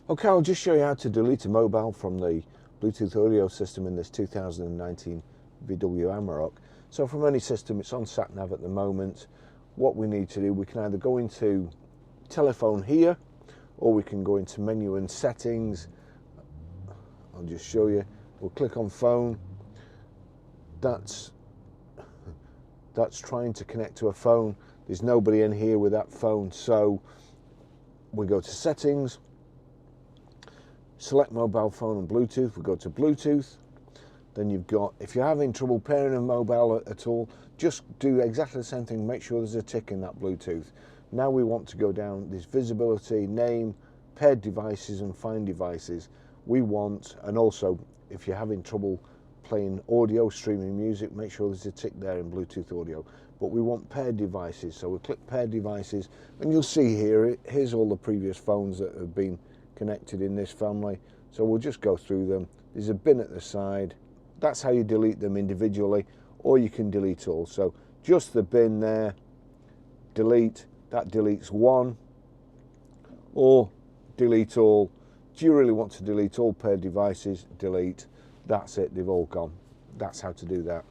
Okay, I'll just show you how to delete a mobile from the Bluetooth audio system in this 2019 VW Amarok. So from any system, it's on sat-nav at the moment. What we need to do, we can either go into telephone here, or we can go into menu and settings. I'll just show you. We'll click on phone. That's trying to connect to a phone. There's nobody in here with that phone, so we go to settings, select mobile phone and Bluetooth. We go to Bluetooth. Then you've got, if you're having trouble pairing a mobile at all, just do exactly the same thing. Make sure there's a tick in that Bluetooth. Now we want to go down this visibility, name, paired devices and find devices. We want, and also if you're having trouble playing audio, streaming music, make sure there's a tick there in Bluetooth audio. But we want paired devices, so we click paired devices, and you'll see here, here's all the previous phones that have been connected in this family. So we'll just go through them. There's a bin at the side. That's how you delete them individually, or you can delete all. So just the bin there, delete, that deletes one, or delete all. Do you really want to delete all paired devices? Delete. That's it, they've all gone. That's how to do that.